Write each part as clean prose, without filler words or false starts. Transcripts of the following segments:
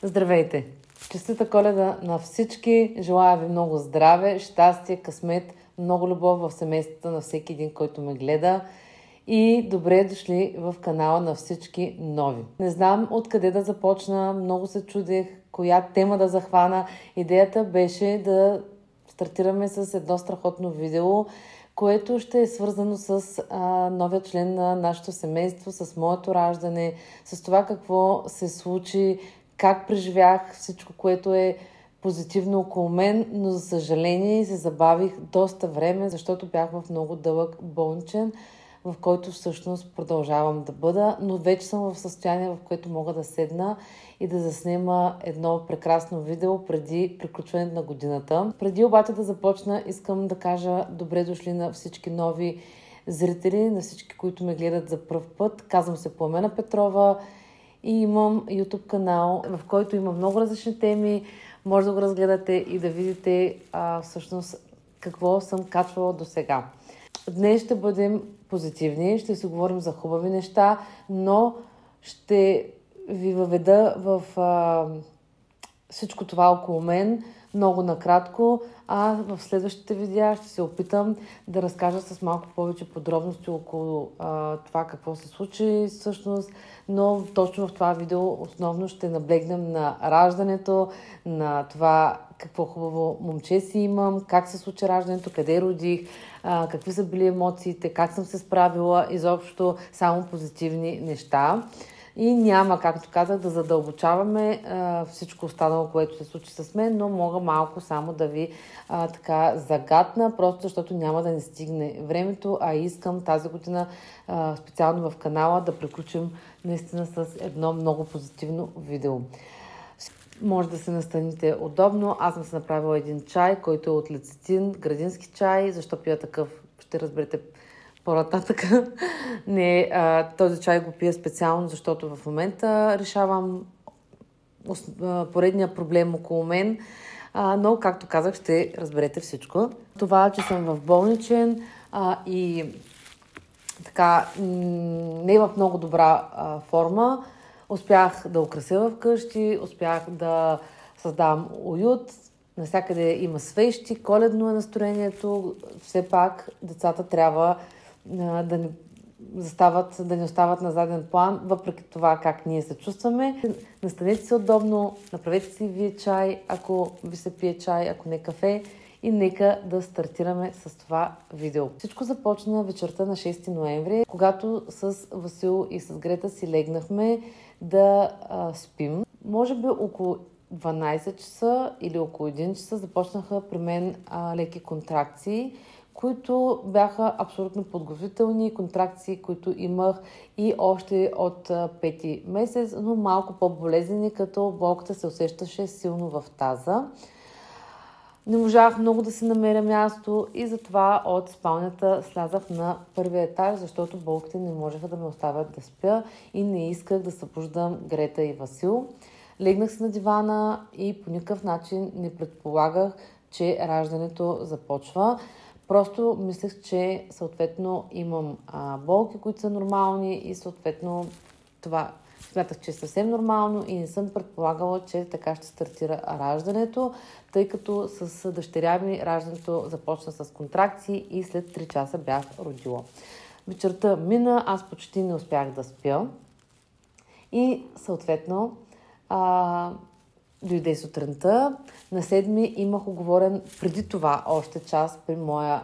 Здравейте! Честита Коледа на всички! Желая ви много здраве, щастие, късмет, много любов в семейството на всеки един, който ме гледа. И добре дошли в канала на всички нови. Не знам откъде да започна, много се чудех коя тема да захвана. Идеята беше да стартираме с едно страхотно видео, което ще е свързано с новия член на нашето семейство, с моето раждане, с това какво се случи, как преживях всичко, което е позитивно около мен, но за съжаление се забавих доста време, защото бях в много дълъг болничен, в който всъщност продължавам да бъда, но вече съм в състояние, в което мога да седна и да заснема едно прекрасно видео преди приключването на годината. Преди обаче да започна, искам да кажа добре дошли на всички нови зрители, на всички, които ме гледат за пръв път. Казвам се Пламена Петрова и имам YouTube канал, в който има много различни теми. Може да го разгледате и да видите всъщност какво съм качвала до сега. Днес ще бъдем позитивни, ще си говорим за хубави неща, но ще ви въведа в всичко това около мен много накратко, а в следващите видеа ще се опитам да разкажа с малко повече подробности около това какво се случи всъщност, но точно в това видео основно ще наблегнем на раждането, на това какво хубаво момче си имам, как се случи раждането, къде родих, какви са били емоциите, как съм се справила, изобщо само позитивни неща. И няма, както казах, да задълбочаваме всичко останало, което се случи с мен, но мога малко само да ви така загатна, просто защото няма да ни стигне времето, а искам тази година специално в канала да приключим наистина с едно много позитивно видео. Може да се настаните удобно. Аз съм се направила един чай, който е от лецитин, градински чай. Защо пия такъв? Ще разберете по-нататък. Не, този чай го пия специално, защото в момента решавам поредния проблем около мен. Но, както казах, ще разберете всичко. Това, че съм в болничен и така не в много добра форма, успях да украся вкъщи, успях да създавам уют. Навсякъде има свещи, коледно е настроението. Все пак децата трябва да ни остават на заден план, въпреки това как ние се чувстваме. Настанете се удобно, направете си вие чай, ако ви се пие чай, ако не кафе, и нека да стартираме с това видео. Всичко започна вечерта на 6 ноември, когато с Васил и с Грета си легнахме да спим. Може би около 12 часа или около 1 часа започнаха при мен леки контракции, които бяха абсолютно подготвителни, контракции, които имах и още от 5 месец, но малко по-болезнени, като болката се усещаше силно в таза. Не можах много да си намеря място и затова от спалнята слязах на първия етаж, защото болките не можеха да ме оставят да спя и не исках да събуждам Грета и Васил. Легнах се на дивана и по никакъв начин не предполагах, че раждането започва. Просто мислех, че съответно имам болки, които са нормални и съответно това смятах, че е съвсем нормално и не съм предполагала, че така ще стартира раждането, тъй като с дъщеря ми раждането започна с контракции и след 3 часа бях родила. Вечерта мина, аз почти не успях да спя и съответно дойде сутринта. На 7 имах уговорен преди това още час при моя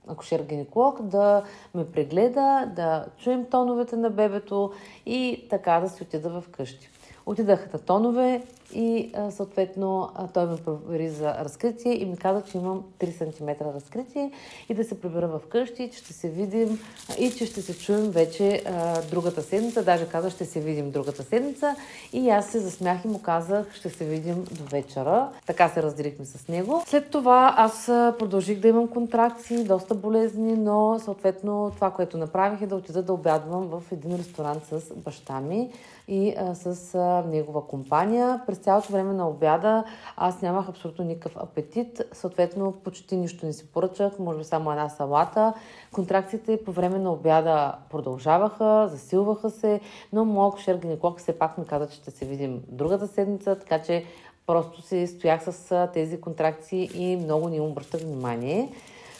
акушер-гинеколог да ме прегледа, да чуем тоновете на бебето и така да си отида вкъщи. Отидах на тонове и съответно той ме провери за разкритие и ми каза, че имам 3 см разкритие и да се прибера вкъщи, че ще се видим и че ще се чуем вече другата седмица. Даже каза, ще се видим другата седмица и аз се засмях и му казах, ще се видим до вечера. Така се разделихме с него. След това аз продължих да имам контракции, доста болезни, но съответно това, което направих е да отида да обядвам в един ресторант с баща ми и с негова компания. През цялото време на обяда аз нямах абсолютно никакъв апетит. Съответно, почти нищо не си поръчах, може би само една салата. Контракциите по време на обяда продължаваха, засилваха се, но моят акушер-гинеколог все пак ми каза, че ще се видим другата седмица, така че просто си стоях с тези контракции и много не им обръщах внимание.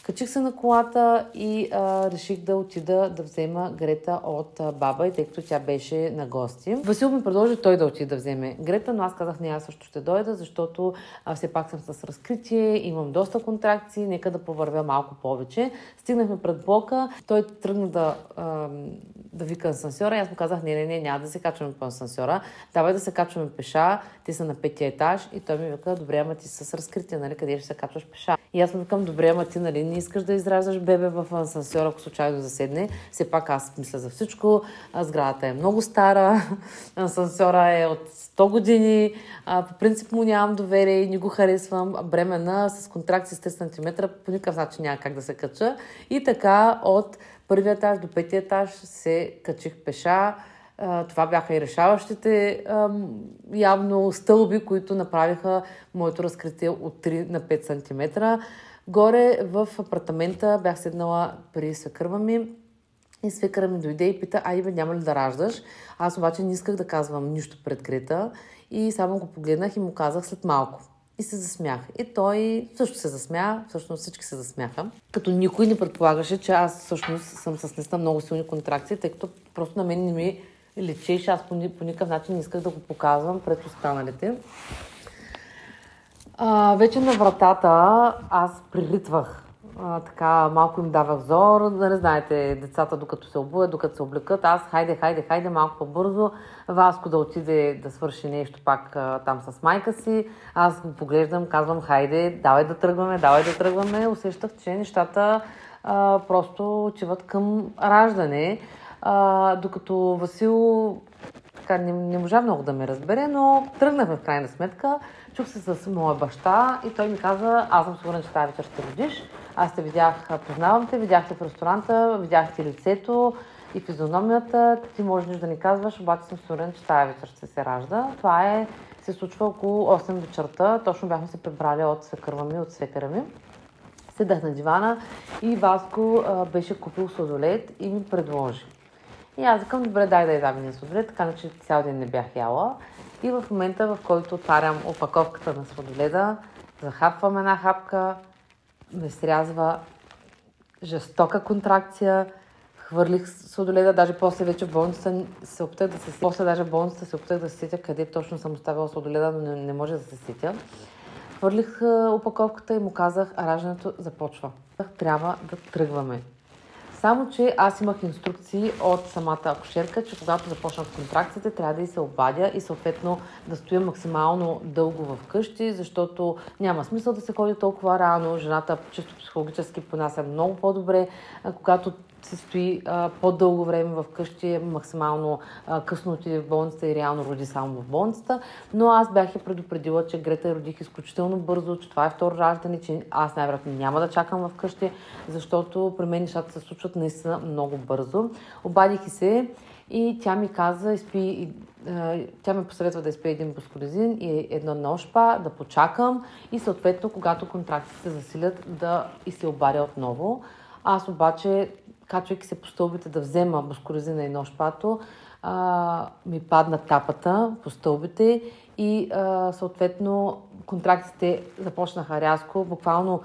Качих се на колата и реших да отида да взема Грета от баба и тъй като тя беше на гости. Васил ми предложи той да отида да вземе Грета, но аз казах не, аз също ще дойда, защото все пак съм с разкритие, имам доста контракции, нека да повървя малко повече. Стигнахме пред блока, той тръгна да вика асансьора и аз му казах не, няма да се качваме по асансьора, давай да се качваме пеша, те са на 5-ти етаж и той ми вика, добре, ама ти с разкритие, нали, къде ще се качваш пеша? И аз му викам, добре, ама ти, нали, не искаш да израждаш бебе в асансьора, ако случайно заседне. Все пак аз мисля за всичко. Сградата е много стара, асансьора е от 100 години, по принцип му нямам доверие и не го харесвам. Бремена с контракции с 3 см по никакъв начин няма как да се кача. И така от първия етаж до 5-ти етаж се качих пеша. Това бяха и решаващите явно стълби, които направиха моето разкритие от 3 на 5 см. Горе в апартамента бях седнала при свекърва ми и свекъра ми дойде и пита, бе, няма ли да раждаш? Аз обаче не исках да казвам нищо пред Грета и само го погледнах и му казах след малко. И се засмях. И той също се засмя, всъщност всички се засмяха. Като никой не предполагаше, че аз всъщност съм с наистина много силни контракции, тъй като просто на мен не ми лечеше, аз по никакъв начин не исках да го показвам пред останалите. Вече на вратата аз приритвах. Така малко им давах зор. Нали знаете, децата докато се обуят, докато се облекат, аз хайде малко по-бързо. Васко да отиде да свърши нещо пак там с майка си. Аз го поглеждам, казвам хайде, давай да тръгваме. Усещах, че нещата просто отиват към раждане. Докато Васил така не можа много да ме разбере, но тръгнахме в крайна сметка. Чух се с моя баща и той ми каза, аз съм сигурен, че тази вечер ще родиш. Аз те видях, познавам те, видях те в ресторанта, видях ти лицето и физиономията. Ти можеш да ни казваш, обаче съм сигурен, че тази вечер ще се ражда. Това се случва около 8 вечерта. Точно бяхме се прибрали от свекърва ми, от свекъра ми. Седах на дивана и Васко беше купил сладолед и ми предложи. И аз викам, добре, дай да ядам един сладолед, така че цял ден не бях яла. И в момента, в който отварям опаковката на сладоледа, захапвам една хапка, ме срязва жестока контракция, хвърлих сладоледа, даже после вече в болницата се опитах да се сетя къде точно съм оставила сладоледа, но не може да се сетя. Хвърлих опаковката и му казах, раждането започва. Трябва да тръгваме. Само, че аз имах инструкции от самата акушерка, че когато започнат контракциите, трябва да й се обадя и съответно да стоя максимално дълго в къщи, защото няма смисъл да се ходи толкова рано. Жената чисто психологически понася много по-добре, когато се стои по-дълго време в къщи, максимално късно отиде в болницата и реално роди само в болницата. Но аз бях я предупредила, че Грета родих изключително бързо, че това е второ раждане, че аз най-вероятно няма да чакам в къщи, защото при мен нещата се случват наистина много бързо. Обадих и се и тя ми каза, тя ме посъветва да изпия един бускорезин и едно ношпа, да почакам и съответно, когато контракциите се засилят, да и се обадя отново. Аз обаче, качвайки се по стълбите да взема бускорезина и ношпато, ми падна тапата по стълбите и съответно контракциите започнаха рязко. Буквално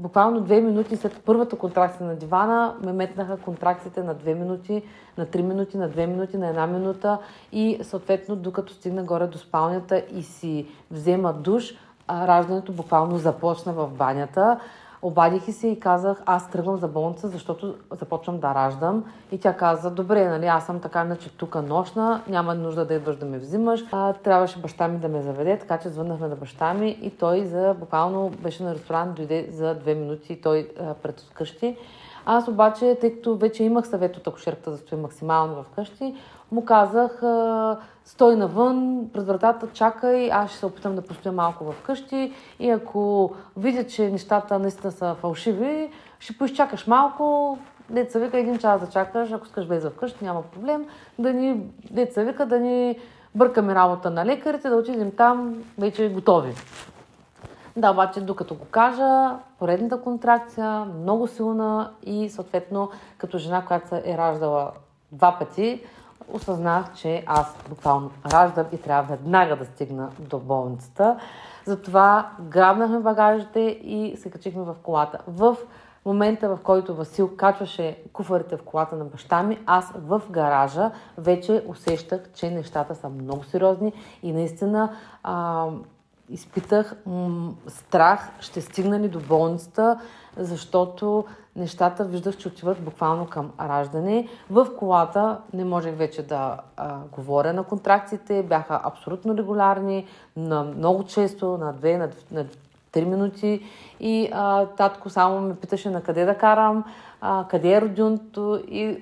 2 минути след първата контракция на дивана ме метнаха контракциите на 2 минути, на 3 минути, на 2 минути, на 1 минута и съответно докато стигна горе до спалнята и си взема душ, раждането буквално започна в банята. Обадих и се и казах, аз тръгвам за болница, защото започвам да раждам. И тя каза, добре, нали, аз съм така иначе тук нощна, няма нужда да идваш да ме взимаш. Трябваше баща ми да ме заведе, така че звъннахме на баща ми и той буквално беше на ресторант, дойде за 2 минути и той пред къщи. Аз обаче, тъй като вече имах съвет от акушерката да стоя максимално в къщи, му казах, стой навън, през вратата, чакай, аз ще се опитам да постоя малко в къщи и ако видя, че нещата наистина са фалшиви, ще поизчакаш малко, деца вика 1 час да чакаш, ако искаш влезе в къщи, няма проблем, деца вика да ни Бъркаме работа на лекарите, да отидем там, вече готови. Да, обаче докато го кажа, поредната контракция, много силна и съответно като жена, която се е раждала 2 пъти, осъзнах, че аз буквално раждам и трябва веднага да стигна до болницата. Затова грабнахме багажите и се качихме в колата. В момента, в който Васил качваше куфарите в колата на баща ми, аз в гаража вече усещах, че нещата са много сериозни и наистина изпитах страх, ще стигна ли до болницата, защото нещата виждах, че отиват буквално към раждане. В колата не можех вече да говоря на контракциите, бяха абсолютно регулярни, много често, на 2, на 3 минути и татко само ме питаше на къде да карам, къде е родилното и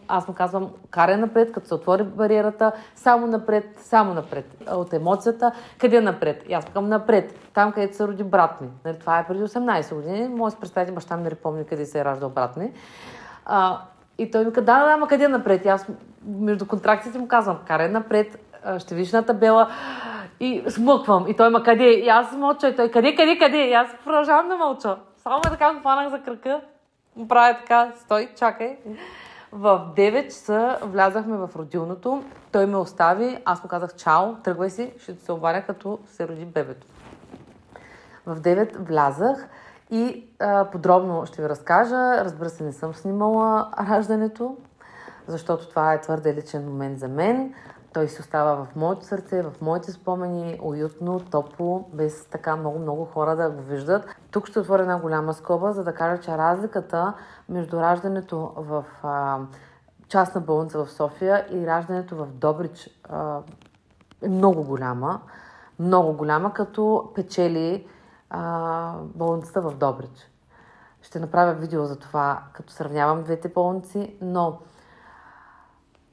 аз му казвам, карай напред, като се отвори бариерата, само напред. От емоцията, къде напред? И аз казвам напред, там където се роди брат ми. Нали, това е преди 18 години, може да си представите, баща ми не помни къде се е раждал брат ми. И той ми каза, да, ама къде напред? И аз между контракциите му казвам, карай напред, ще видиш на табела и смъквам. И той ма къде? И аз мълча. И той къде? И аз продължавам да мълча. Само така го хванах за кръка. Правя така, стой, чакай. В 9 часа влязахме в родилното. Той ме остави. Аз му казах чао, тръгвай си, ще се обадя като се роди бебето. В 9 влязах и подробно ще ви разкажа. Разбира се, не съм снимала раждането, защото това е твърде личен момент за мен. Той си остава в моето сърце, в моите спомени, уютно, топло, без така много хора да го виждат. Тук ще отворя една голяма скоба, за да кажа, че разликата между раждането в частна болница в София и раждането в Добрич е много голяма. Много голяма, като печели болницата в Добрич. Ще направя видео за това, като сравнявам двете болници, но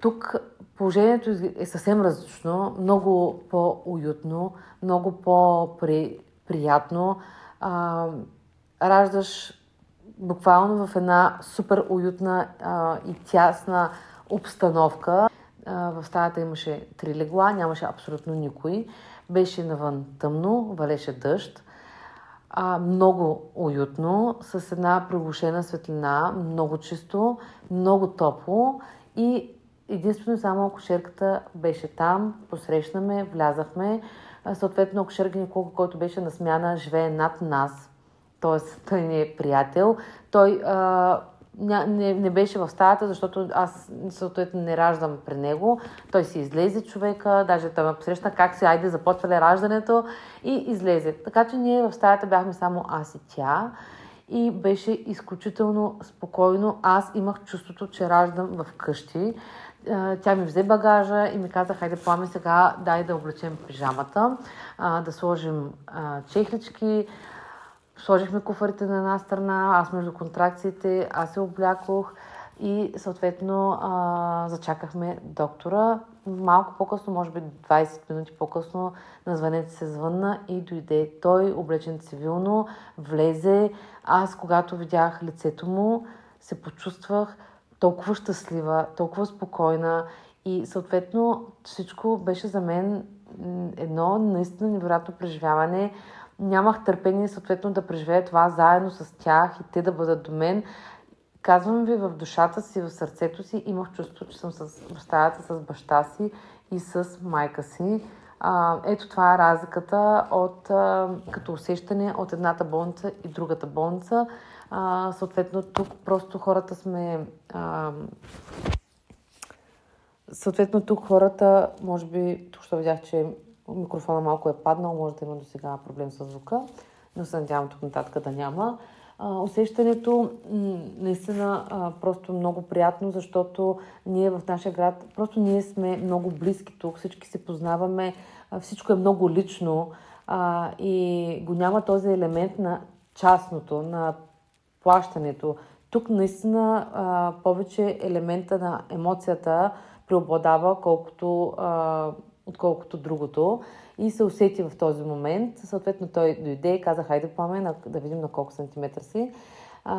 тук положението е съвсем различно, много по-уютно, много по-приятно. Раждаш буквално в една супер уютна и тясна обстановка. В стаята имаше 3 легла, нямаше абсолютно никой. Беше навън тъмно, валеше дъжд. Много уютно, с една приглушена светлина, много чисто, много топло и единствено само акушерката беше там, посрещнаме, влязахме. Съответно акушер-гинеколог, който беше на смяна, живее над нас. Тоест, той не е приятел. Той не беше в стаята, защото аз съответно не раждам при него. Той си излезе човека, даже той ме посрещна как си, айде започва ли раждането и излезе. Така че ние в стаята бяхме само аз и тя. И беше изключително спокойно. Аз имах чувството, че раждам в къщи. Тя ми взе багажа и ми каза, хайде Пламен сега, дай да облечем пижамата, да сложим чехлички. Сложихме куфарите на една страна, аз между контракциите, аз се облякох и съответно зачакахме доктора. Малко по-късно, може би 20 минути по-късно, на звънец се звънна и дойде той, облечен цивилно, влезе. Аз, когато видях лицето му, се почувствах толкова щастлива, толкова спокойна и съответно всичко беше за мен едно наистина невероятно преживяване. Нямах търпение съответно да преживея това заедно с тях и те да бъдат до мен. Казвам ви, в душата си, в сърцето си имах чувство, че съм в стаята с баща си и с майка си. Ето това е разликата като усещане от едната болница и другата болница. Съответно тук просто хората сме... Съответно тук хората, може би, тук ще видях, че микрофона малко е паднал, може да има до сега проблем с звука, но се надявам тук нататък да няма. Усещането наистина просто много приятно, защото ние в нашия град, просто ние сме много близки тук, всички се познаваме, всичко е много лично и го няма този елемент на частното, на плащането. Тук наистина повече елемента на емоцията преобладава, отколкото другото и се усети в този момент. Съответно той дойде и каза, хайде Пламен, да видим на колко сантиметра си.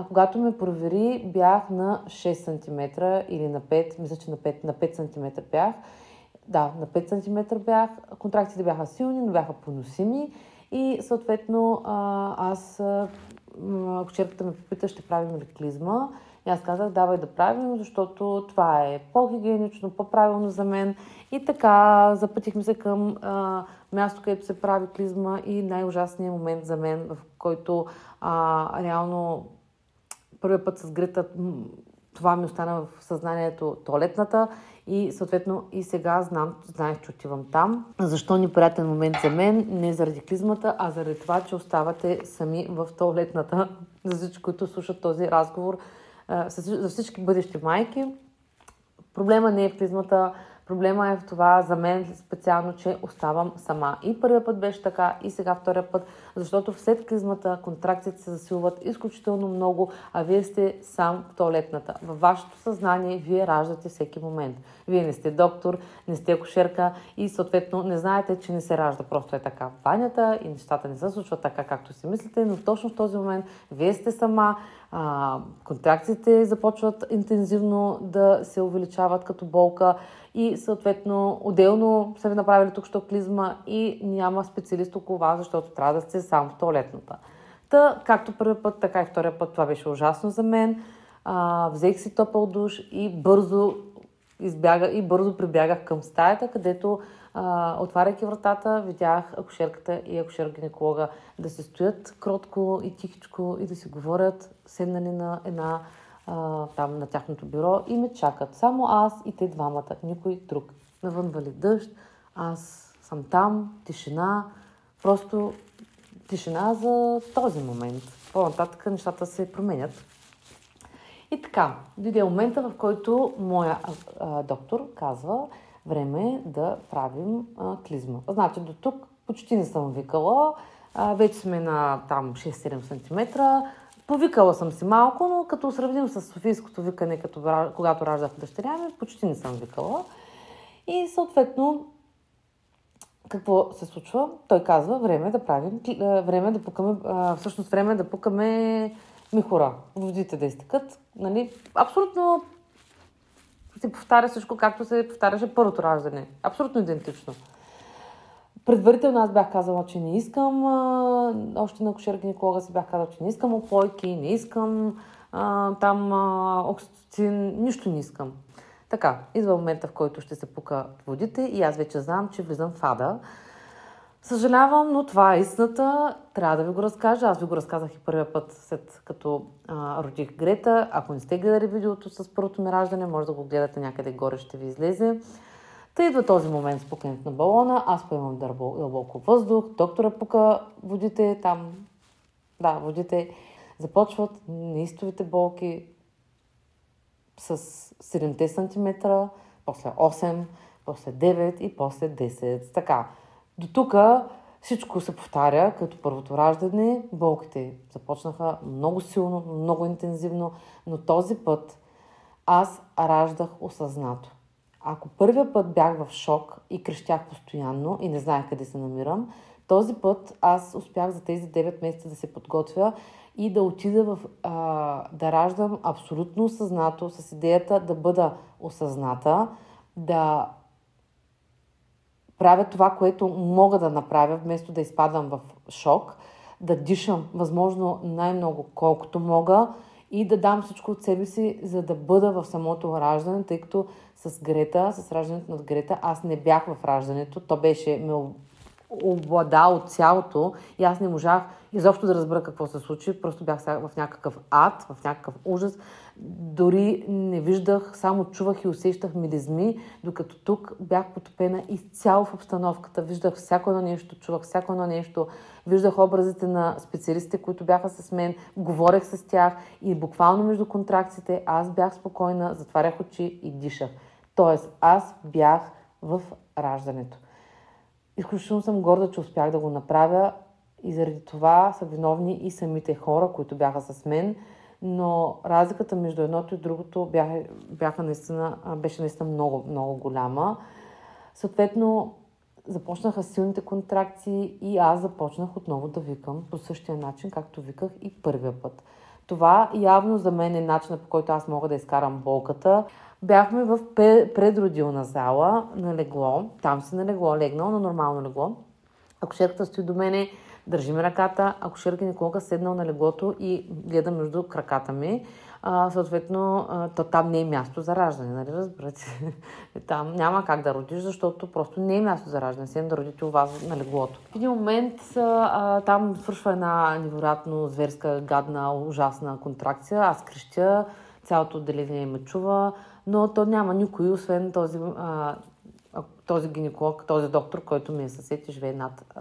Когато ме провери, бях на 6 см или на 5, мисля, че на 5 см бях. на 5 см бях, контракциите бяха силни, но бяха поносими и съответно акушерката ме попита, ще правим ли клизма. И аз казах, давай да правим, защото това е по-хигиенично, по-правилно за мен. И така запътихме се към място, където се прави клизма и най-ужасният момент за мен, в който реално първият път с Грета това ми остана в съзнанието, тоалетната и съответно и сега знаех, че отивам там. Защо неприятен момент за мен? Не заради клизмата, а заради това, че оставате сами в тоалетната. За всички, които слушат този разговор, за всички бъдещи майки. Проблема не е в клизмата, проблема е в това за мен специално, че оставам сама. И първият път беше така, и сега втория път, защото след клизмата контракциите се засилват изключително много, а вие сте сам в тоалетната. Във вашето съзнание вие раждате всеки момент. Вие не сте доктор, не сте акушерка и съответно не знаете, че не се ражда. Просто е така в банята и нещата не се случват така, както си мислите, но точно в този момент вие сте сама, контракциите започват интензивно да се увеличават като болка и съответно отделно са ви направили тук що клизма и няма специалист около вас, защото трябва да сте сам в тоалетната. Та, както първи път, така и втория път, това беше ужасно за мен. Взех си топъл душ и бързо прибягах към стаята, където отваряйки вратата, видях акушерката и акушер-гинеколога да се стоят кротко и тихичко и да си говорят, седнали на там на тяхното бюро и ме чакат. Само аз и те двамата, никой друг. Навън вали дъжд, аз съм там, тишина, просто тишина за този момент. По-нататък нещата се променят. И така, дойде момента, в който моя доктор казва, време е да правим клизма. Значи до тук почти не съм викала, вече сме на там 6-7 см. Повикала съм си малко, но като сравним с софийското викане, когато раждах дъщеря ми, почти не съм викала. И съответно, какво се случва? Той казва, време е да пукаме михура, водите да изтекат. Нали? Абсолютно се повтаря всичко, както се повтаряше първото раждане. Абсолютно идентично. Предварително аз бях казала, че не искам, още на акушер-гинеколога си бях казала, че не искам оплойки, не искам окситоцин, нищо не искам. Така, идва момента, в който ще се пука водите и аз вече знам, че влизам в ада. Съжалявам, но това е истината. Трябва да ви го разкажа. Аз ви го разказах и първия път, след като родих Грета. Ако не сте гледали видеото с първото ми раждане, може да го гледате някъде горе, ще ви излезе. Та идва този момент с пукането на балона. Аз поемам дълбоко въздух. Доктора пука водите там. Да, водите започват неистовите болки с 7 см, после 8, после 9 и после 10. Така. До тук всичко се повтаря като първото раждане. Болките започнаха много силно, много интензивно, но този път аз раждах осъзнато. Ако първия път бях в шок и крещях постоянно и не знаех къде се намирам, този път аз успях за тези 9 месеца да се подготвя и да отида да раждам абсолютно осъзнато, с идеята да бъда осъзната, да правя това, което мога да направя, вместо да изпадам в шок, да дишам възможно най-много колкото мога и да дам всичко от себе си, за да бъда в самото раждане, тъй като с раждането на Грета, аз не бях в раждането, то ме обладало цялото и аз не можах изобщо да разбера какво се случи, просто бях в някакъв ад, в някакъв ужас. Дори не виждах, само чувах и усещах миризми, докато тук бях потопена изцяло в обстановката. Виждах всяко едно нещо, чувах всяко едно нещо, виждах образите на специалистите, които бяха с мен, говорех с тях и буквално между контракциите аз бях спокойна, затварях очи и дишах. Тоест, аз бях в раждането. Изключително съм горда, че успях да го направя и заради това са виновни и самите хора, които бяха с мен, но разликата между едното и другото беше наистина много, много голяма. Съответно, започнаха силните контракции и аз започнах отново да викам по същия начин, както виках и първия път. Това явно за мен е начинът, по който аз мога да изкарам болката. Бяхме в предродилна зала на легло. Там си на легло, легнал на нормално легло. Акушерката стои до мене, държи ми ръката, акушер-гинеколога седнал на леглото и гледа между краката ми. Съответно, там не е място за раждане, нали разбирате? Там няма как да родиш, защото просто не е място за раждане, седем да родите у вас на леглото. В един момент там свършва една невероятно зверска, гадна, ужасна контракция. Аз крещя, цялото отделение ме чува, но то няма никой, освен този гинеколог, този доктор, който ми е съсед и живее над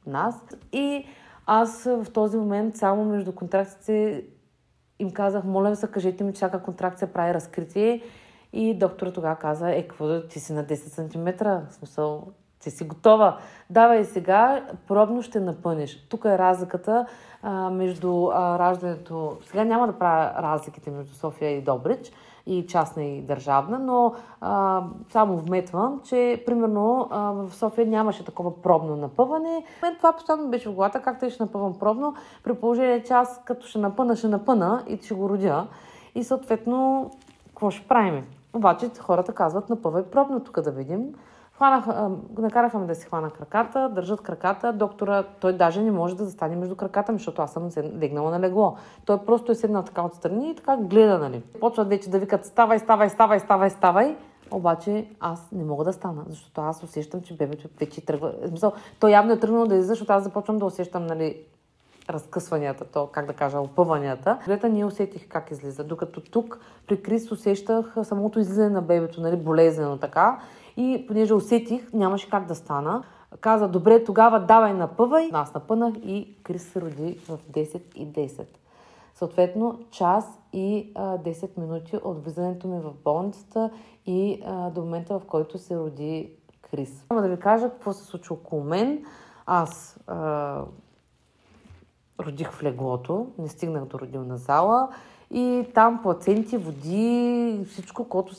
нас. И аз в този момент само между контракциите им казах, моля ви се, кажете ми, че всяка контракция прави разкритие. И доктора тогава каза, какво да ти си на 10 см, в смисъл, ти си готова. Давай сега, пробно ще напънеш. Тук е разликата между раждането. Сега няма да правя разликите между София и Добрич, и частна и държавна, но само вметвам, че примерно в София нямаше такова пробно напъване. Мен това постоянно беше в главата, как те ще напъвам пробно, при положение, че аз като ще напъна и ще го родя. И съответно, какво ще правим? Обаче хората казват, напъвай пробно тук да видим. Накараха ме да си хвана краката, държат краката. Доктора, той даже не може да застане между краката ми, защото аз съм легнала на легло. Той просто е седнал така отстрани и така гледа, нали. Почват вече да викат, ставай. Обаче аз не мога да стана, защото аз усещам, че бебето вече тръгва. Той явно е тръгнало да излиза, защото аз започвам да усещам, нали, разкъсванията, опъванията. Гледа не усетих как излиза, докато тук при Крис усещах самото излизане на бебето, нали, болезнено така. И понеже усетих, нямаше как да стана. Каза, добре, тогава давай напъвай. Аз напънах и Крис се роди в 10:10. Съответно, час и 10 минути от влизането ми в болницата и до момента, в който се роди Крис. Трябва да ви кажа какво се случи около мен. Аз родих в леглото, не стигнах до родилна зала. И там плаценти, води, всичко, каквото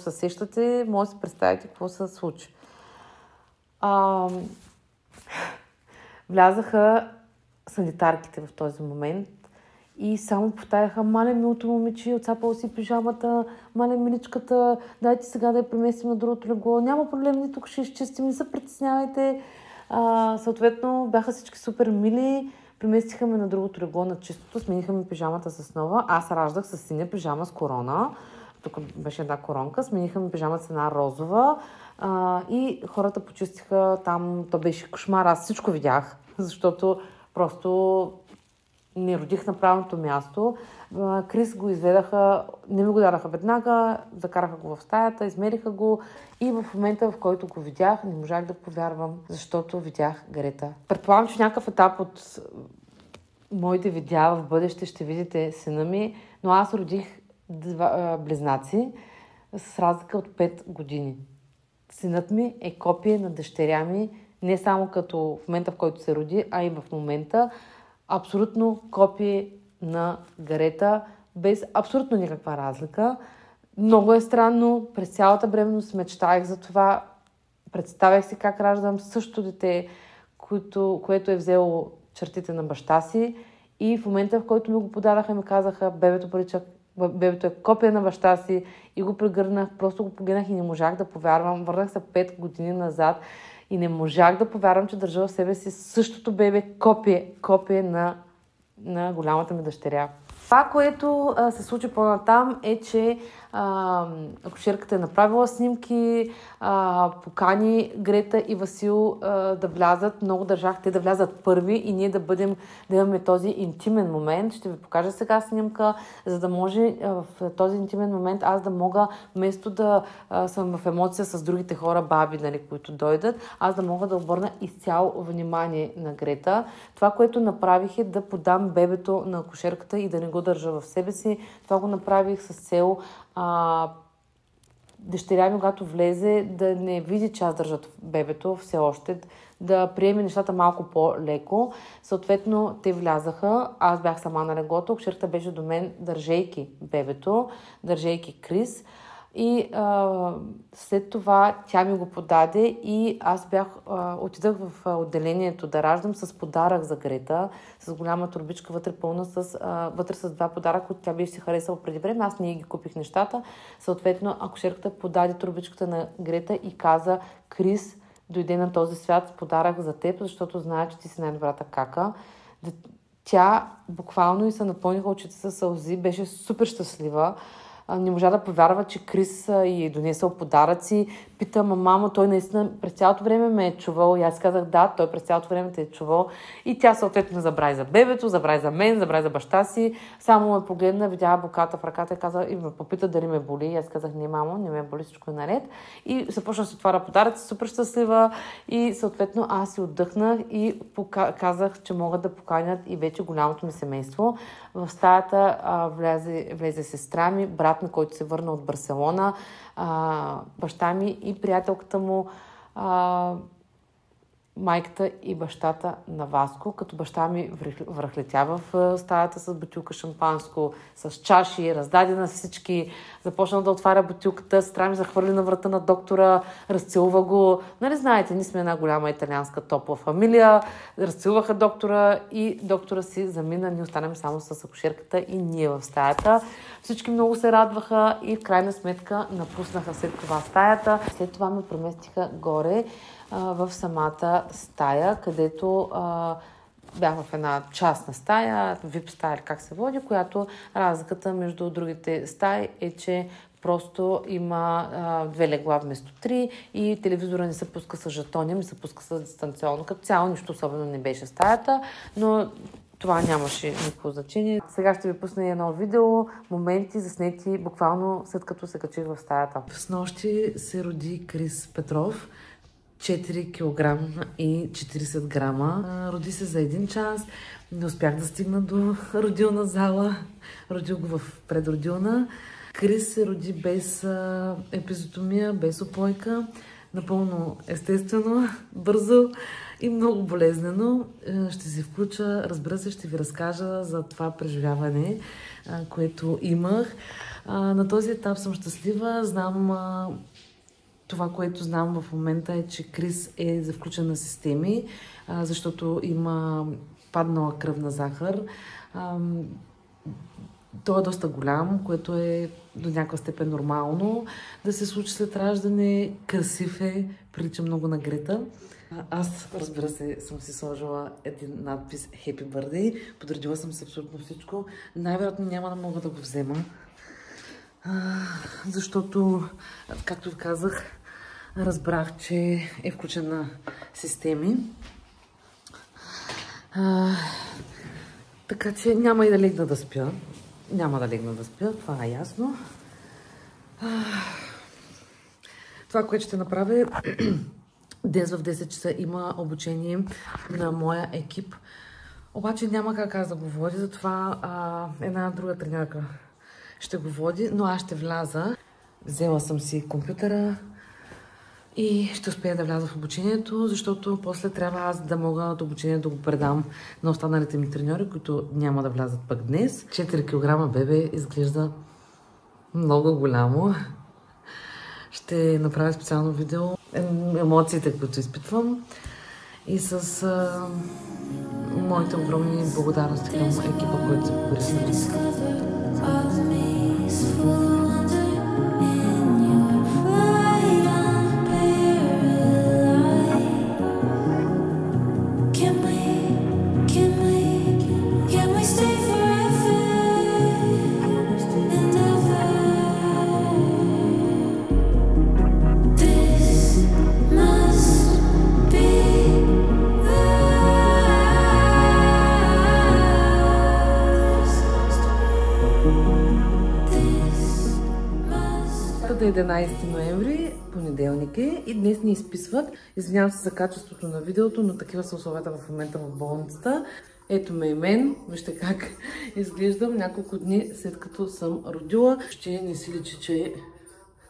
се сещате, може да си представите какво се случи. Влязаха санитарките в този момент и само повтаряха, мале милото момиче, отцапало си пижамата, мале миличката, дайте сега да я преместим на другото легло, няма проблем, ние тук ще изчистим, не се притеснявайте. Съответно, бяха всички супер мили. Преместиха ме на другото легло на чистото, смениха ми пижамата с нова. Аз раждах с синя пижама с корона. Тук беше една коронка. Смениха ми пижамата с една розова. И хората почистиха там. То беше кошмар. Аз всичко видях, защото просто не родих на правилното място. Крис го изведаха, не ми го дадаха веднага, закараха го в стаята, измериха го и в момента, в който го видях, не можах да повярвам, защото видях Грета. Предполагам, че в някакъв етап от моите видеа в бъдеще ще видите сина ми, но аз родих близнаци с разлика от 5 години. Синът ми е копие на дъщеря ми, не само като в момента, в който се роди, а и в момента. Абсолютно копие на Грета, без абсолютно никаква разлика. Много е странно. През цялата бременност мечтаях за това. Представях си как раждам същото дете, което е взело чертите на баща си. И в момента, в който ми го подадаха, ми казаха, бебето е копия на баща си и го прегърнах. Просто го погледнах и не можах да повярвам. Върнах се 5 години назад и не можах да повярвам, че държа в себе си същото бебе, копие на голямата ми дъщеря. Това, което се случи по-натам е, че акушерката е направила снимки, покани Грета и Васил да влязат. Много държах те да влязат първи и ние да имаме този интимен момент. Ще ви покажа сега снимка, за да може в този интимен момент аз да мога, вместо да съм в емоция с другите хора, баби, нали, които дойдат, аз да мога да обърна изцяло внимание на Грета. Това, което направих е да подам бебето на акушерката и да не го държа в себе си. Това го направих с цел дъщеря ми, когато влезе, да не види, че аз държа бебето все още, да приеме нещата малко по-леко. Съответно, те влязаха, аз бях сама на леглото, акушерката беше до мен, държейки бебето, държейки Крис. И след това тя ми го подаде и аз отидах в отделението да раждам с подарък за Грета, с голяма турбичка вътре пълна вътре с 2 подаръка, които тя беше си харесала преди време. Аз не ги купих нещата. Съответно, акушерката подаде турбичката на Грета и каза: Крис дойде на този свят с подарък за теб, защото знае, че ти си най-добрата кака. Тя буквално и се напълниха очите със сълзи, беше супер щастлива. Не можа да повярва, че Крис й е донесъл подаръци. Пита: мама, той наистина през цялото време ме е чувал. И аз казах: да, той през цялото време те е чувал. И тя съответно забрави за бебето, забрави за мен, забрави за баща си. Само ме погледна, видя боката в ръката и ме попита дали ме боли. И аз казах: не, мамо, не ме боли, всичко е наред. И започна да се отваря подаръци, супер щастлива. И съответно аз си отдъхнах и казах, че могат да поканят и вече голямото ми семейство. В стаята влезе сестра ми, брат ми, който се върна от Барселона, баща ми и приятелката му, майката и бащата на Васко, като баща ми връхлетя в стаята с бутилка шампанско, с чаши, раздаде на всички, започна да отваря бутилката, сестра ми захвърли на врата на доктора, разцелува го. Нали знаете, ние сме една голяма италианска топла фамилия, разцелуваха доктора и доктора си замина, ние останем само с акушерката и ние в стаята. Всички много се радваха и в крайна сметка напуснаха след това стаята. След това ме преместиха горе в самата стая, където бях в една частна стая, VIP стая, как се води, която разликата между другите стаи е, че просто има 2 легла вместо 3 и телевизора не се пуска с жетони, не се пуска с дистанционно. Като цяло нищо особено не беше стаята, но това нямаше никакво значение. Сега ще ви пусна едно видео, моменти заснети буквално след като се качих в стаята. Снощи се роди Крис Петров. 4 кг и 40 грама. Роди се за 1 час. Не успях да стигна до родилна зала. Родил го в предродилна. Крис се роди без епизотомия, без опойка. Напълно естествено, бързо и много болезнено. Ще се включа, разбира се, ще ви разкажа за това преживяване, което имах. На този етап съм щастлива. Знам... Това, което знам в момента е, че Крис е за включен на системи, защото има паднала кръвна захар. Той е доста голям, което е до някаква степен нормално да се случи след раждане. Красив е, прилича много на Грета. Аз, разбира се, съм си сложила един надпис Happy Birthday. Подредила съм се абсолютно всичко. Най-вероятно няма да мога да го взема, защото, както ви казах, разбрах, че е включен на системи. Така че няма и да легна да спя. Няма да легна да спя, това е ясно. Това, което ще направя, днес в 10 часа има обучение на моя екип. Обаче няма как аз да го води, затова една друга треньорка ще го води, но аз ще вляза. Взела съм си компютъра и ще успея да вляза в обучението, защото после трябва аз да мога от обучение да го предам на останалите ми треньори, които няма да влязат пък днес. 4 кг бебе изглежда много голямо. Ще направя специално видео, емоциите, които изпитвам и с моите огромни благодарности към екипа, който се погрижи. До 11 ноември, понеделник е, и днес ни изписват. Извинявам се за качеството на видеото, но такива са условията в момента в болницата. Ето ме и мен. Вижте как изглеждам няколко дни след като съм родила. Ще не си личи, че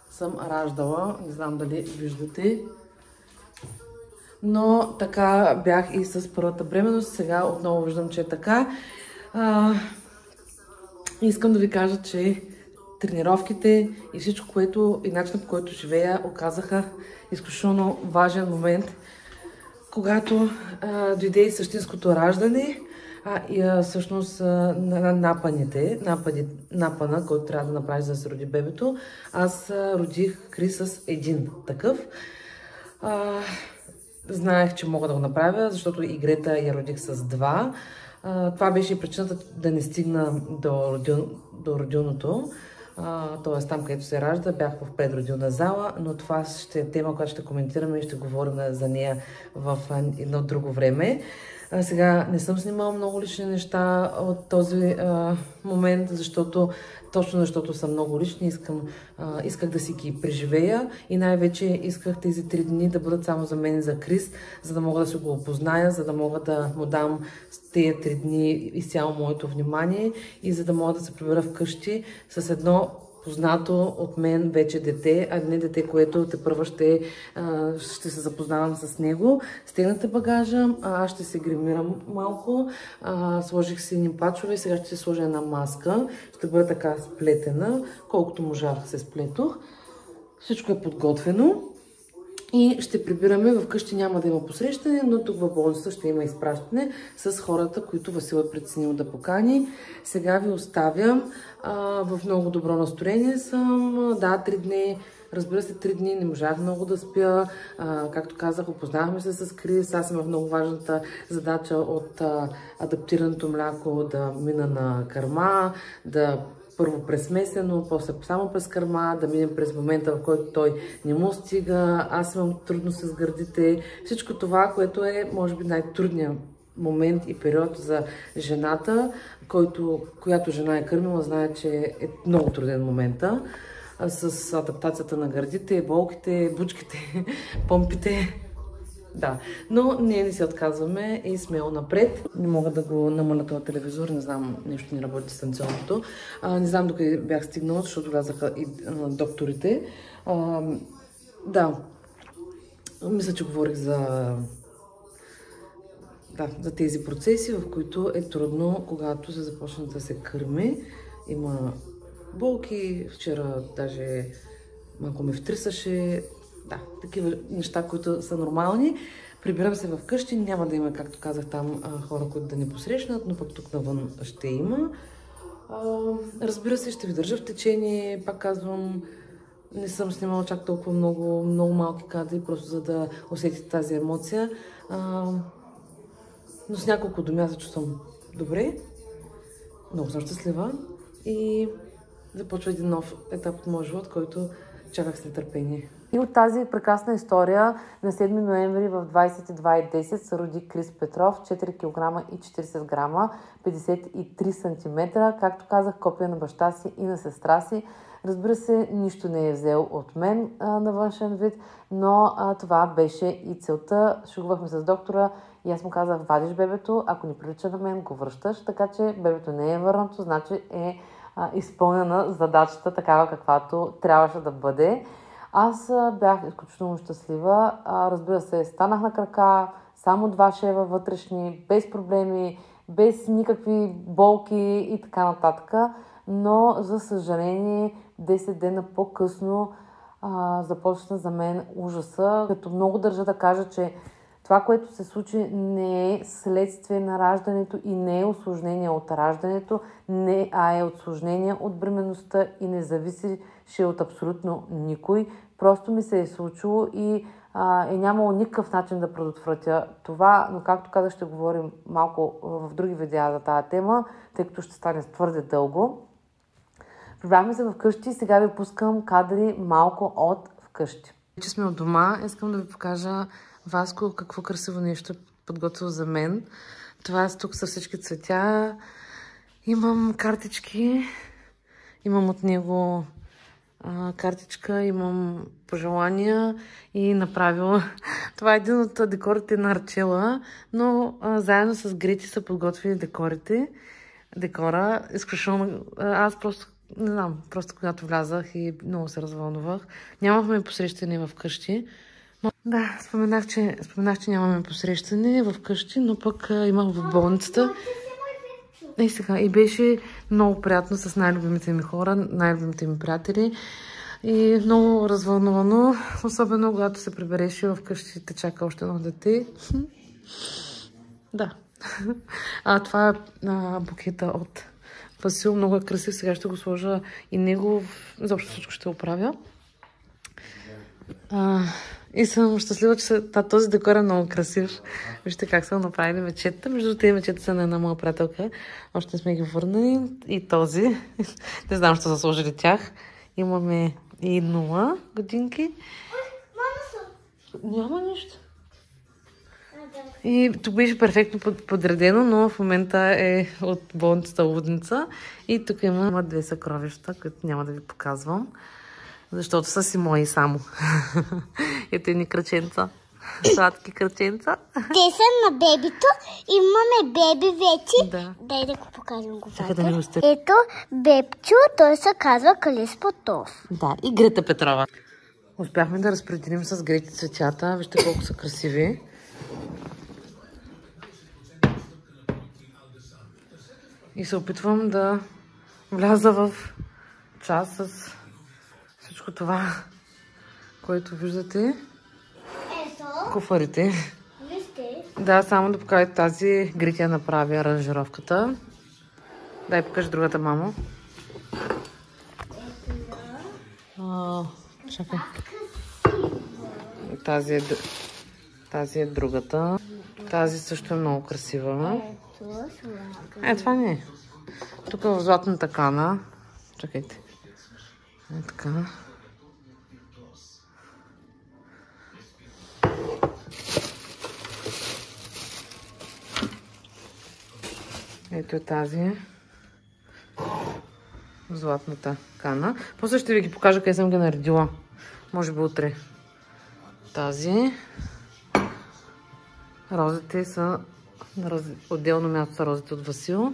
съм раждала. Не знам дали виждате. Но така бях и с първата бременност. Сега отново виждам, че е така. Искам да ви кажа, че тренировките и всичко, което и начинът, по който живея, оказаха изключително важен момент, когато дойде и същинското раждане, всъщност напъна, който трябва да направиш за да се роди бебето. Аз родих Крис с един такъв. Знаех, че мога да го направя, защото и Грета я родих с два. Това беше и причината да не стигна до родилното. Т.е. там, където се ражда, бях в предродилна зала, но това ще е тема, която ще коментираме и ще говорим за нея в едно друго време. Сега не съм снимала много лични неща от този момент, защото са много лични, исках да си ги преживея и най-вече исках тези 3 дни да бъдат само за мен и за Крис, за да мога да се го опозная, за да мога да му дам тези 3 дни изцяло моето внимание и за да мога да се прибера вкъщи с едно познато от мен вече дете, а не дете, което тепърва ще се запознавам с него. Стегнете багажа, аз ще се гримирам малко, сложих си едни пачове, сега ще си сложа една маска, ще бъде така сплетена, колкото можах се сплетох. Всичко е подготвено и ще прибираме. Вкъщи няма да има посрещане, но тук в болницата ще има изпращане с хората, които Васил е преценил да покани. Сега ви оставям. В много добро настроение съм. Да, 3 дни. Разбира се, 3 дни не можах много да спя. Както казах, опознахме се с Крис. Аз имах много важната задача от адаптираното мляко да мина на кърма, първо през месено, после само през кърма, да минем през момента, в който той не му стига, аз имам трудност с гърдите. Всичко това, което е, може би, най-трудният момент и период за жената, която жена е кърмила, знае, че е много труден момента с адаптацията на гърдите, болките, бучките, помпите. Да, но ние не се отказваме и смело напред. Не мога да го намаля този телевизор, не знам, нещо не работи дистанционното. Не знам докъде бях стигнала, защото влязаха и докторите. Да, мисля, че говорих за тези процеси, в които е трудно, когато се започне да се кърми. Има болки, вчера даже малко ме втрисаше. Да, такива неща, които са нормални. Прибирам се вкъщи, няма да има, както казах, там хора, които да ни посрещнат, но пък тук навън ще има. Разбира се, ще ви държа в течение. Пак казвам, не съм снимала чак толкова много малки кадри, просто за да усетите тази емоция. Но с няколко думи аз се чувствам добре, много съм щастлива и започва един нов етап от моя живот, който чаках с нетърпение. И от тази прекрасна история на 7 ноември в 22:10 се роди Крис Петров, 4 кг и 40 грама, 53 см. Както казах, копия на баща си и на сестра си. Разбира се, нищо не е взел от мен на външен вид, но това беше и целта. Шугувахме с доктора и аз му казах, вадиш бебето, ако не прилича на мен, го връщаш, така че бебето не е върнато, значи е изпълнена задачата такава, каквато трябваше да бъде. Аз бях изключително щастлива. Разбира се, станах на крака, само 2 шева вътрешни, без проблеми, без никакви болки и така нататък. Но, за съжаление, 10 дена по-късно започна за мен ужаса. Като много държа да кажа, че това, което се случи, не е следствие на раждането и не е усложнение от раждането, а е усложнение от бременността и не зависеше от абсолютно никой. Просто ми се е случило и е нямало никакъв начин да предотвратя това, но както казах, ще говорим малко в други видеа за тази тема, тъй като ще стане твърде дълго. Прибрахме се вкъщи и сега ви пускам кадри малко от вкъщи. Вече сме от дома, искам да ви покажа Васко какво красиво нещо подготвил за мен. Това тук са всички цветя. Имам картички, имам от него картичка, имам пожелания и направила. Това е един от декорите на Арчела, но заедно с Грети са подготвили декора. Изключително. Аз просто не знам, просто когато влязах и много се развълнувах. Нямахме посрещане вкъщи. Но, да, споменах, че нямаме посрещане вкъщи, но пък имах в болницата. И сега, и беше много приятно с най-любимите ми хора, най-любимите ми приятели. И много развълнувано, особено когато се прибереше вкъщи, те чака още едно дете. Да. Това е букета от Васил, много е красив. Сега ще го сложа и него, изобщо всичко ще оправя. И съм щастлива, че този декор е много красив. Вижте как са направили мечетата. Между тези мечета са на една моя приятелка. Още не сме ги върнали. И този. Не знам, що са сложили тях. Имаме и 0 годинки. Няма нищо. И тук беше перфектно подредено, но в момента е от болницата Лудница. И тук има 2 съкровища, които няма да ви показвам. Защото са си мои само. Ето едни кръченца. Сладки кръченца. Те са на бебито. Имаме беби вече. Да. Дай да го покажем го. Да ето бебчо, той се казва Калис Потов. Да, и Грета Петрова. Успяхме да разпределим с Грети цветята. Вижте колко са красиви. И се опитвам да вляза в час с всичко това, което виждате. Ето. Куфарите. Вижте. Да, само да покажа тази Грити я направи аранжировката. Дай покажи другата, мамо. Чакай. Тази е другата. Тази също е много красива. Това не е. Тук в златната кана. Чакайте. Така. Ето е тази златната кана. После ще ви ги покажа къде съм ги наредила. Може би утре. Тази. Розите са на отделно място са розите от Васил.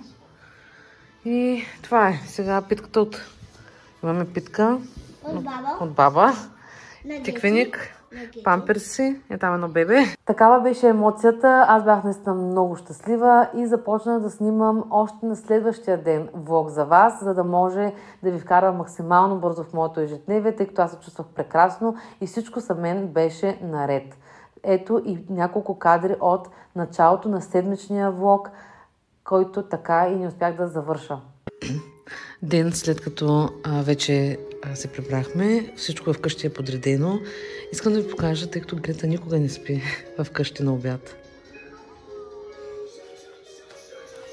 И това е. Сега питката от... Имаме питка от баба. Тиквеник. Памперси. Там едно бебе. Такава беше емоцията. Аз бях наистина много щастлива и започнах да снимам още на следващия ден влог за вас, за да може да ви вкарам максимално бързо в моето ежедневие, тъй като аз се чувствах прекрасно и всичко за мен беше наред. Ето и няколко кадри от началото на седмичния влог, който така и не успях да завърша. Ден след като вече се прибрахме, всичко вкъщи е подредено. Искам да ви покажа, тъй като Грета никога не спи вкъщи на обяд.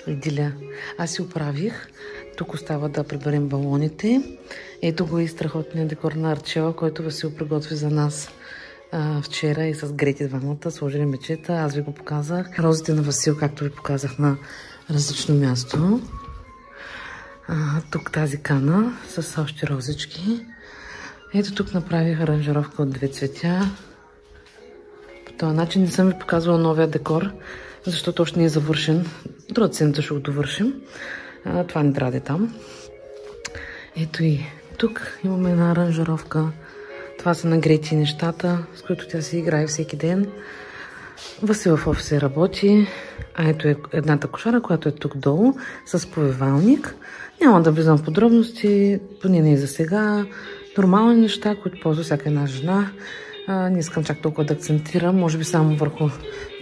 Идиля. Аз си оправих. Тук остава да приберем балоните. Ето го и страхотния декор на Арчела, който Васил приготви за нас вчера и с Грети двамата. Сложили мечета, аз ви го показах. Розите на Васил, както ви показах, на различно място. Тук тази кана с още розички. Ето тук направих аранжировка от 2 цветя. По този начин не съм ви показвала новия декор, защото още не е завършен. Другата седмица ще го довършим. Това не трябва да е там. Ето и тук имаме една аранжировка. Това са на Грети нещата, с които тя се играе всеки ден. Васил в офиса работи. Ето е едната кошара, която е тук долу, с повивалник. Няма да влизам в подробности, поне не за сега. Нормални неща, които ползва всяка една жена. Не искам чак толкова да акцентирам, може би само върху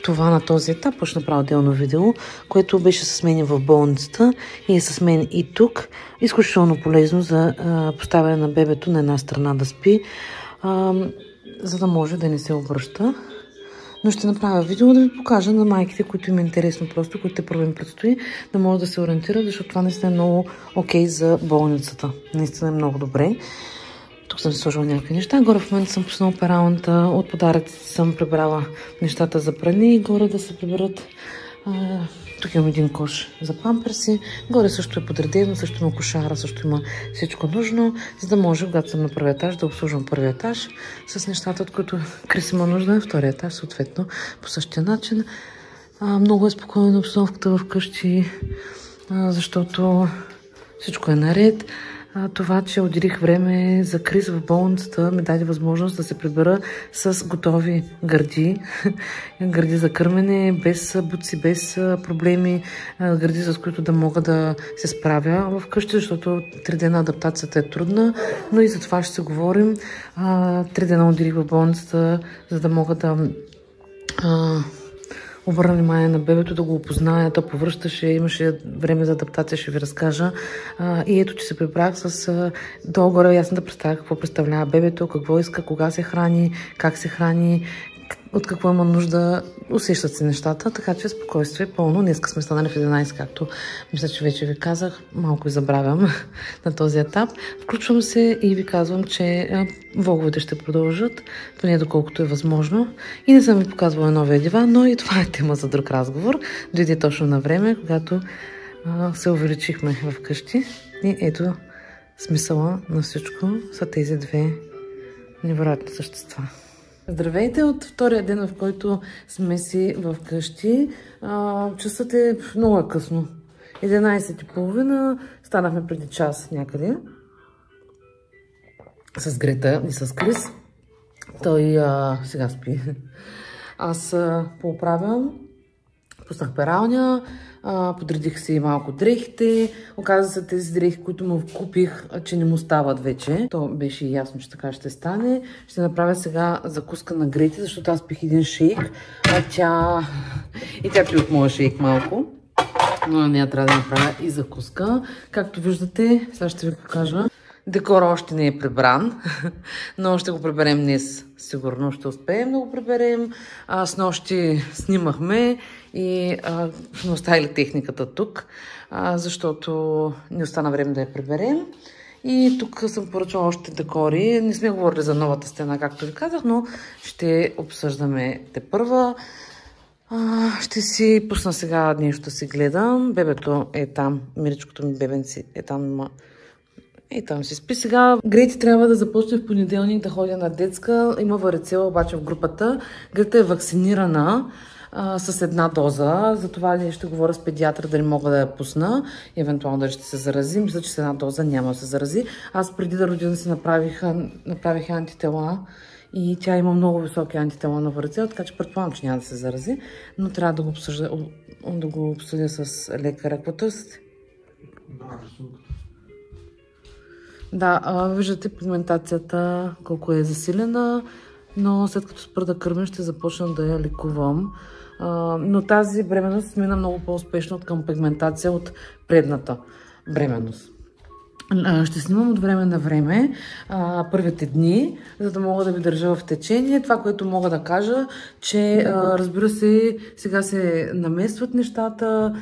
това на този етап. Ще направя отделно видео, което беше с мен в болницата и е с мен и тук. Изключително полезно за поставяне на бебето на една страна да спи, за да може да не се обръща. Но ще направя видео да ви покажа на майките, които им е интересно просто, които те първо им предстои, да могат да се ориентират, защото това наистина е много окей за болницата. Наистина е много добре. Тук съм сложила някакви неща. Горе в момента съм пуснала пералната. От подаръците съм прибрала нещата за пране и горе да се приберат. Тук имам един кош за памперси. Горе също е подредено, също има кошара, също има всичко нужно, за да може, когато съм на първия етаж, да обслужвам първия етаж с нещата, от които Крис има нужда, втория етаж, съответно, по същия начин. Много е спокойна обстановката вкъщи, защото всичко е наред. това, че отделих време за Крис в болницата, ми даде възможност да се прибера с готови гърди. Гърди за кърмене, без буци, без проблеми. Гърди, с които да мога да се справя вкъщи, защото 3 дена адаптацията е трудна, но и за това ще се говорим. 3 дена отделих в болницата, за да мога да обърна внимание на бебето, да го опозная, да повръщаше, имаше време за адаптация, ще ви разкажа. И ето, че се прибрах с долу-горе ясно да представя какво представлява бебето, какво иска, кога се храни, как се храни, от какво има нужда, усещат се нещата, така че спокойствие пълно. Днеска сме станали в 11, както мисля, че вече ви казах, малко и забравям на този етап. Включвам се и ви казвам, че влоговете ще продължат, поне доколкото е възможно. И не съм ви показвала новия диван, но и това е тема за друг разговор. Дойде точно на време, когато се увеличихме вкъщи. И ето смисъла на всичко са тези две невероятни същества. Здравейте от втория ден, в който сме си вкъщи. Часът е много късно. 11:30. Станахме преди час някъде. С Грета и с Крис. Той сега спи. Аз поправям. Пуснах пералня. Подредих си малко дрехите. Оказа се тези дрехи, които му купих, че не му стават вече. То беше ясно, че така ще стане. Ще направя сега закуска на Грети, защото аз пих един шейк. Тя пи от моя шейк малко. Но нея трябва да направя и закуска. Както виждате, сега ще ви покажа. Декора още не е прибран, но ще го приберем днес. Сигурно ще успеем да го приберем. С нощи снимахме и сме оставили техниката тук, защото не остана време да я приберем. И тук съм поръчала още декори. Не сме говорили за новата стена, както ви казах, но ще обсъждаме тепърва. Ще си пусна сега нещо да си гледам. Бебето е там, миричкото ми бебенци е там. И там си спи. Сега Грети трябва да започне в понеделник да ходя на детска. Има варицела обаче в групата. Грета е вакцинирана с 1 доза. Затова ние ще говоря с педиатър дали мога да я пусна. Евентуално дали ще се зарази. Мисля, че с 1 доза няма да се зарази. Аз преди да родя си направих антитела. И тя има много високи антитела на варицела, така че предполагам, че няма да се зарази. Но трябва да го обсъдя с лекаря. Какво търсите? Да, виждате пигментацията колко е засилена, но след като спра да кърмя ще започна да я лекувам. Но тази бременност мина много по-успешно към пигментация от предната бременност. Ще снимам от време на време първите дни, за да мога да ви държа в течение. Това, което мога да кажа, че разбира се, сега се наместват нещата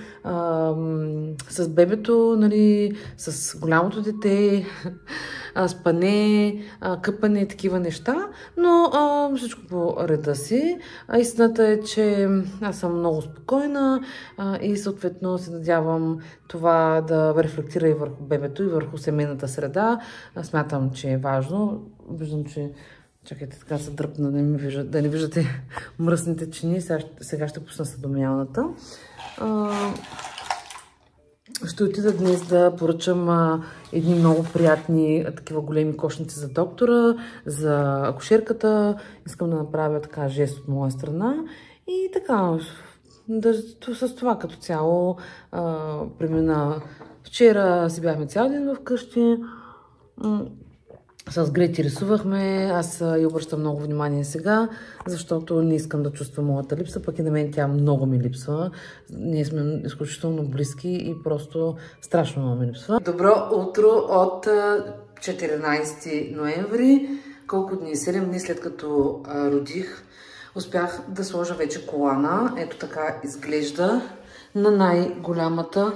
с бебето, нали, с голямото дете, спане, къпане, такива неща, но всичко по реда си. Истината е, че аз съм много спокойна и съответно се надявам това да рефлектира и върху бебето, и върху семейната среда. Смятам, че е важно. Виждам, че чакайте, така се дръпна да не виждате мръсните чини. Сега ще пусна съдомялната. Ще отида днес да поръчам едни много приятни такива големи кошници за доктора, за акушерката. Искам да направя така жест от моя страна. И така, с това като цяло премина. Вчера си бяхме цял ден вкъщи. С Грети рисувахме. Аз я обръщам много внимание сега, защото не искам да чувствам моята липса, пък и на мен тя много ми липсва. Ние сме изключително близки и просто страшно много ми липсва. Добро утро от 14 ноември. Колко дни? 7 дни след като родих. Успях да сложа вече колана. Ето така изглежда на най-голямата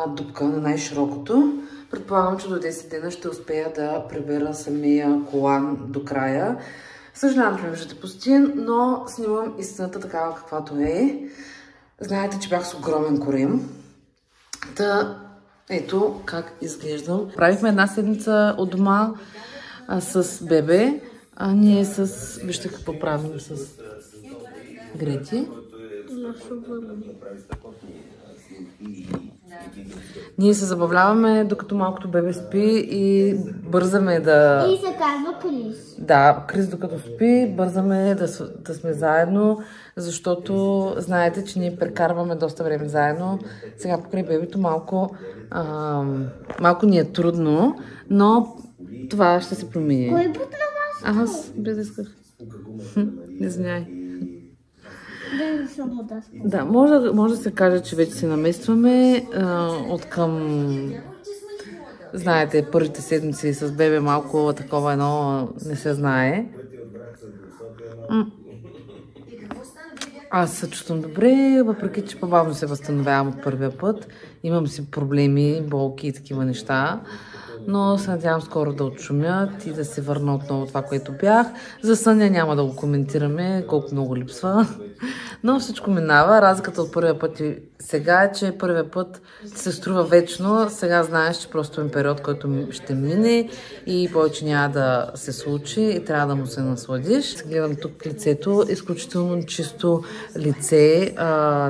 дупка, на най-широкото. Предполагам, че до 10 дена ще успея да прибера самия колан до края. Съжалявам, че ме виждате пустин, но снимам истината такава каквато е. Знаете, че бях с огромен корем. Та, ето как изглеждам. Правихме 1 седмица от дома с бебе. Ние вижте какво правим с Грети. Ние се забавляваме, докато малкото бебе спи и бързаме да... И се казва Крис. Да, Крис докато спи, бързаме да сме заедно, защото знаете, че ние прекарваме доста време заедно. Сега покрай бебето малко ни е трудно, но това ще се промени. Кой бутна вас? Аз без да исках. Не знаеш. Да, може да се каже, че вече се наместваме от към... Знаете, първите седмици с бебе малко такова едно не се знае. Аз се чувствам добре, въпреки че по-бавно се възстановявам от първия път. Имам си проблеми, болки и такива неща. Но се надявам скоро да отшумят и да се върна отново това, което бях. За съня няма да го коментираме, колко много липсва. Но всичко минава. Разликата от първия път и сега е, че първия път се струва вечно. Сега знаеш, че просто е период, който ще мине и повече няма да се случи и трябва да му се насладиш. Гледам тук лицето. Изключително чисто лице.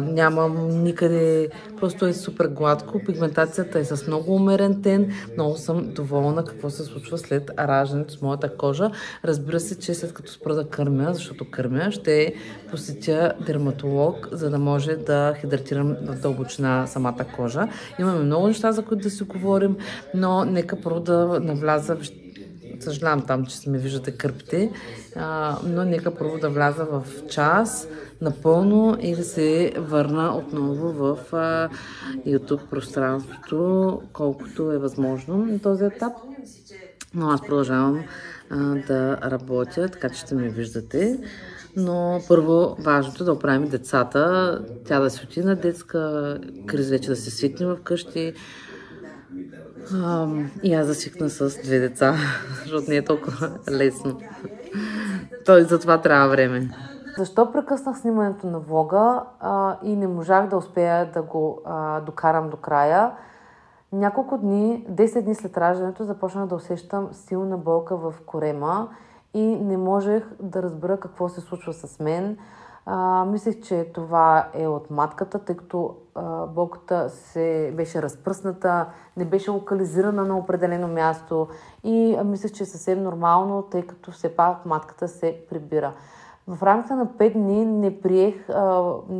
Нямам никъде... Просто е супер гладко. Пигментацията е с много умерен тен. Много съм доволна какво се случва след раждането с моята кожа. Разбира се, че след като спра да кърмя, защото кърмя, ще посетя дерматолог, за да може да хидратирам в дълбочина самата кожа. Имаме много неща, за които да си говорим, но нека първо да навляза. Съжалявам там, че ми виждате кърпите, но нека първо да вляза в час напълно и да се върна отново в YouTube пространството, колкото е възможно на този етап. Но аз продължавам да работя, така че ще ме виждате. Но първо важното е да оправим децата, тя да се отиде на детска, Крис вече да се свикне вкъщи. И аз да свикна с две деца, защото не е толкова лесно. За това трябва време. Защо прекъснах снимането на влога и не можах да успея да го докарам до края? Няколко дни, 10 дни след раждането, започнах да усещам силна болка в корема и не можех да разбера какво се случва с мен. Мислех, че това е от матката, тъй като болката се беше разпръсната, не беше локализирана на определено място и мислех, че е съвсем нормално, тъй като все пак матката се прибира. В рамките на 5 дни не приех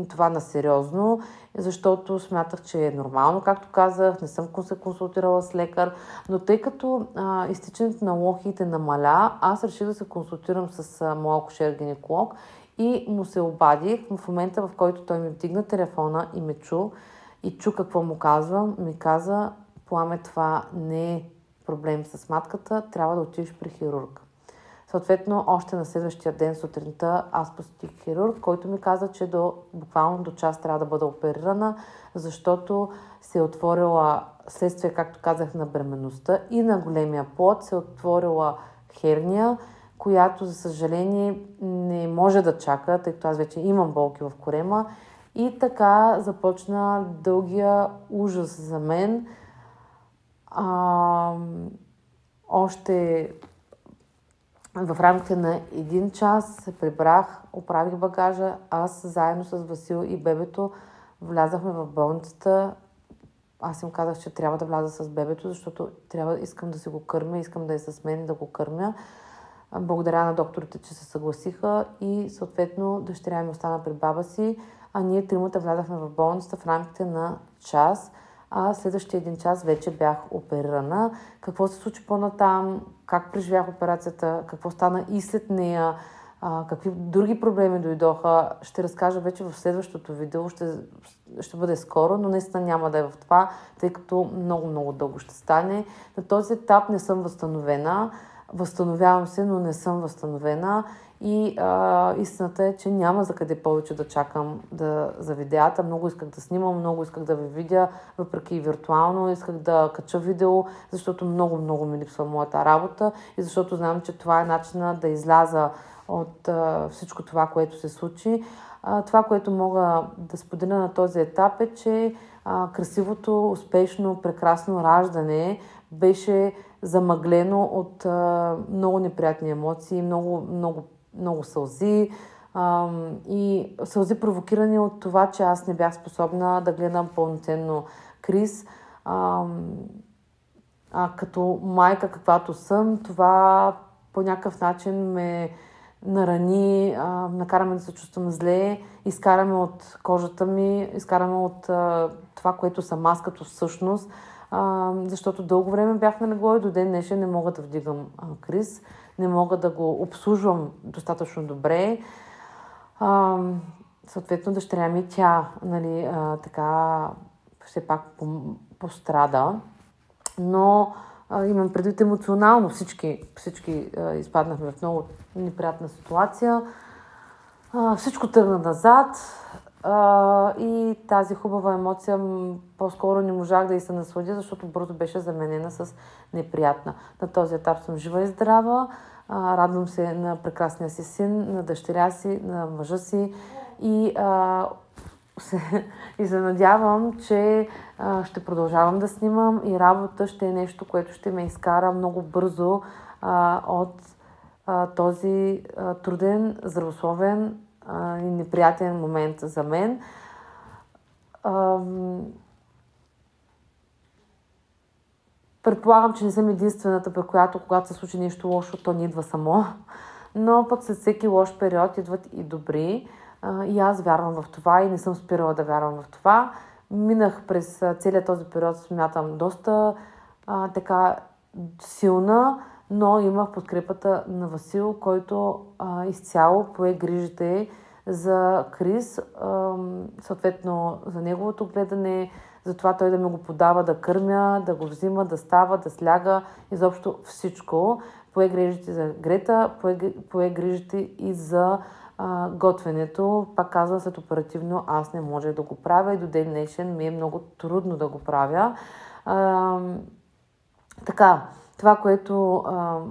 това на сериозно, защото смятах, че е нормално, както казах, не съм се консултирала с лекар, но тъй като изтичането на лохиите намаля, аз реших да се консултирам с моя акушер-гинеколог и му се обадих в момента, в който той ми вдигна телефона и ме чу какво му казвам. Ми каза: Пламе, това не е проблем с матката, трябва да отидеш при хирург. Съответно, още на следващия ден сутринта аз посетих хирург, който ми каза, че буквално до час трябва да бъда оперирана, защото се е отворила, следствие, както казах, на бременността и на големия плод, се е отворила херния, която, за съжаление, не може да чака, тъй като аз вече имам болки в корема. И така започна дългия ужас за мен. Още в рамките на 1 час се прибрах, оправих багажа. Аз заедно с Васил и бебето влязахме в болницата. Аз им казах, че трябва да вляза с бебето, защото искам да си го кърмя, искам да е с мен да го кърмя. Благодаря на докторите, че се съгласиха и съответно дъщеря ми остана при баба си, а ние тримата влязахме в болницата в рамките на час, а следващия 1 час вече бях оперирана. Какво се случи по-натам, как преживях операцията, какво стана и след нея, какви други проблеми дойдоха, ще разкажа вече в следващото видео, ще бъде скоро, но наистина няма да е в това, тъй като много дълго ще стане. На този етап не съм възстановена. Възстановявам се, но не съм възстановена и истината е, че няма за къде повече да чакам за видеята. Много исках да снимам, много исках да ви видя, въпреки и виртуално исках да кача видео, защото много ми липсва моята работа и защото знам, че това е начинът да изляза от всичко това, което се случи. Това, което мога да споделя на този етап е, че красивото, успешно, прекрасно раждане беше замъглено от много неприятни емоции, много сълзи, И сълзи провокирани от това, че аз не бях способна да гледам пълноценно Крис. Като майка, каквато съм, това по някакъв начин ме нарани, накараме да се чувствам зле, изкараме от кожата ми, изкараме от това, което съм аз като всъщност, защото дълго време бях на легло и до ден днешен не мога да вдигам Крис, не мога да го обслужвам достатъчно добре. Съответно, дъщеря ми тя, нали, така все пак пострада, но имам предвид емоционално. Всички изпаднахме в много неприятна ситуация. Всичко тръгна назад и тази хубава емоция по-скоро не можах да и се насладя, защото бързо беше заменена с неприятна. На този етап съм жива и здрава. Радвам се на прекрасния си син, на дъщеря си, на мъжа си и се надявам, че ще продължавам да снимам и работа ще е нещо, което ще ме изкара много бързо от този труден, здравословен и неприятен момент за мен. Предполагам, че не съм единствената, при която, когато се случи нещо лошо, то не идва само. Но пък след всеки лош период идват и добри. И аз вярвам в това и не съм спирала да вярвам в това. Минах през целият този период, смятам, доста така силна, но имах подкрепата на Васил, който изцяло пое грижите за Крис, съответно за неговото гледане, за това той да ми го подава, да кърмя, да го взима, да става, да сляга, изобщо всичко. Пое грижите за Грета, пое грижите и за готвенето. Пак казвам, след оперативно аз не можех да го правя и до ден днешен ми е много трудно да го правя. Така, това, което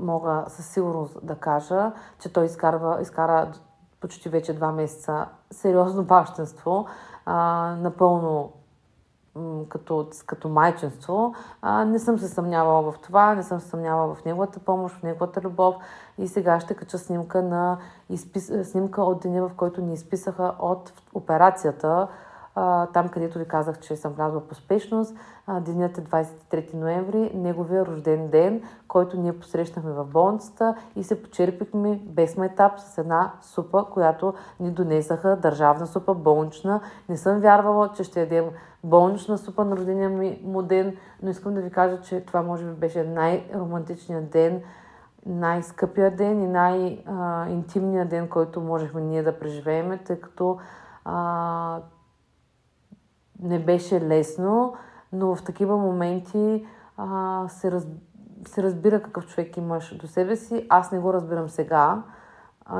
мога със сигурност да кажа, че той изкара почти вече 2 месеца сериозно бащинство, напълно като майчинство. Не съм се съмнявала в това, не съм се съмнявала в неговата помощ, в неговата любов и сега ще кача снимка от деня, в който ни изписаха от операцията, там където ви казах, че съм влязла по спешност. Денят е 23 ноември, неговия рожден ден, който ние посрещнахме в болницата и се почерпихме без майтап с една супа, която ни донесаха, държавна супа, болнична. Не съм вярвала, че ще ядем болнична супа на рождения му ден, но искам да ви кажа, че това може би беше най-романтичният ден, най-скъпия ден и най-интимният ден, който можехме ние да преживеем, тъй като не беше лесно, но в такива моменти се разбира какъв човек имаш до себе си. Аз не го разбирам сега.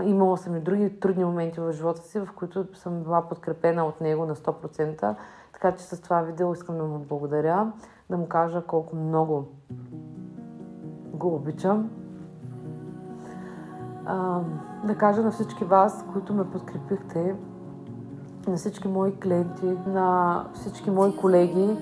Имала съм и други трудни моменти в живота си, в които съм била подкрепена от него на 100%. Така че с това видео искам да му благодаря, да му кажа колко много го обичам. Да кажа на всички вас, които ме подкрепихте, на всички мои клиенти, на всички мои колеги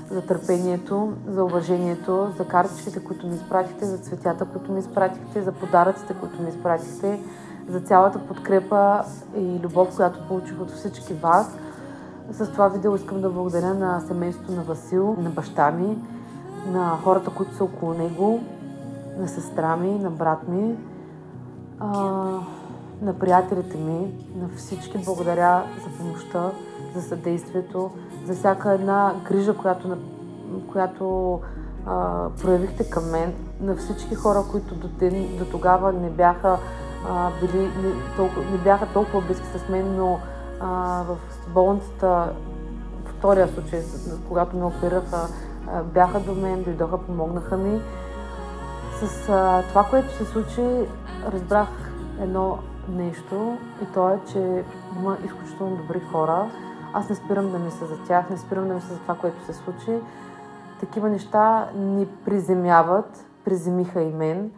за търпението, за уважението, за картичките, които ми изпратихте, за цветята, които ми изпратихте, за подаръците, които ми изпратихте, за цялата подкрепа и любов, която получих от всички вас. С това видео искам да благодаря на семейството на Васил, на баща ми, на хората, които са около него, на сестра ми, на брат ми, на приятелите ми, на всички. Благодаря за помощта, за съдействието, за всяка една грижа, която проявихте към мен, на всички хора, които до тогава не бяха толкова близки с мен, но в болницата, втория случай, когато ме оперираха, бяха до мен, дойдоха, помогнаха ми. С това, което се случи, разбрах едно нещо и то е, че има изключително добри хора. Аз не спирам да мисля за тях, не спирам да мисля за това, което се случи. Такива неща ни приземяват, приземиха и мен.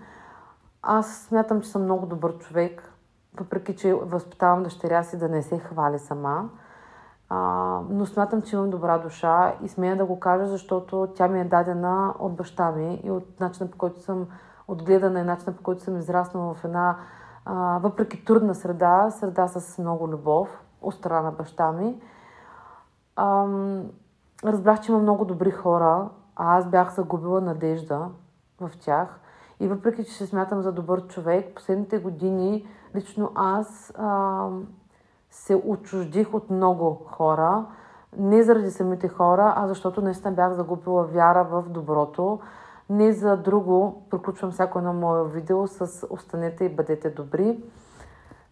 Аз смятам, че съм много добър човек, въпреки че възпитавам дъщеря си да не се хвали сама. Но смятам, че имам добра душа и смея да го кажа, защото тя ми е дадена от баща ми и от начина, по който съм отгледана и начина, по който съм израснала в една Въпреки трудна среда с много любов от страна на баща ми. Разбрах, че има много добри хора, а аз бях загубила надежда в тях. И въпреки, че се смятам за добър човек, последните години лично аз се отчуждих от много хора. Не заради самите хора, а защото наистина бях загубила вяра в доброто. Не за друго, приключвам всяко едно мое видео с останете и бъдете добри.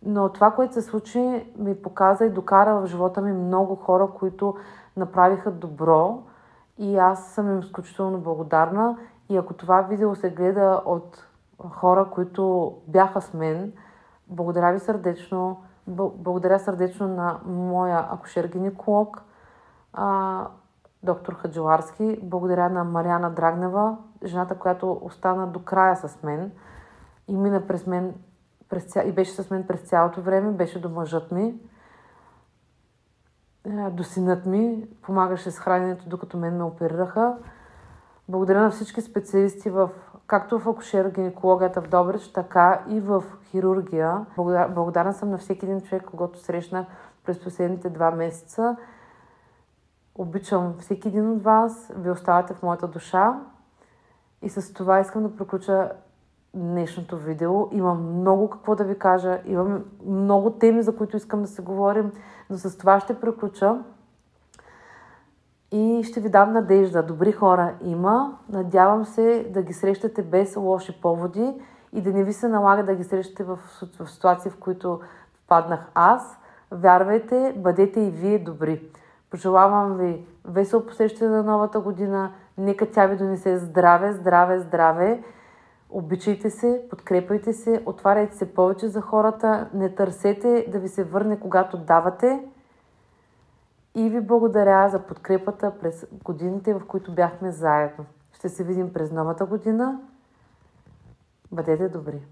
Но това, което се случи, ми показа и докара в живота ми много хора, които направиха добро и аз съм им изключително благодарна. И ако това видео се гледа от хора, които бяха с мен, благодаря ви сърдечно. Благодаря сърдечно на моя акушер-гинеколог, доктор Хаджиларски. Благодаря на Мариана Драгнева, жената, която остана до края с мен и мина през мен и беше с мен през цялото време, беше до мъжът ми, до синът ми, помагаше с храненето, докато мен ме оперираха. Благодаря на всички специалисти както в акушер-гинекологията в Добрич, така и в хирургия. Благодарна съм на всеки един човек, когото срещнах през последните 2 месеца. Обичам всеки един от вас, вие оставате в моята душа. И с това искам да приключа днешното видео. Имам много какво да ви кажа, имам много теми, за които искам да се говорим, но с това ще приключа. И ще ви дам надежда. Добри хора има. Надявам се да ги срещате без лоши поводи и да не ви се налага да ги срещате в ситуации, в които впаднах аз. Вярвайте, бъдете и вие добри. Пожелавам ви весело посещане на новата година. Нека тя ви донесе здраве, здраве, здраве. Обичайте се, подкрепайте се, отваряйте се повече за хората. Не търсете да ви се върне, когато давате. И ви благодаря за подкрепата през годините, в които бяхме заедно. Ще се видим през новата година. Бъдете добри!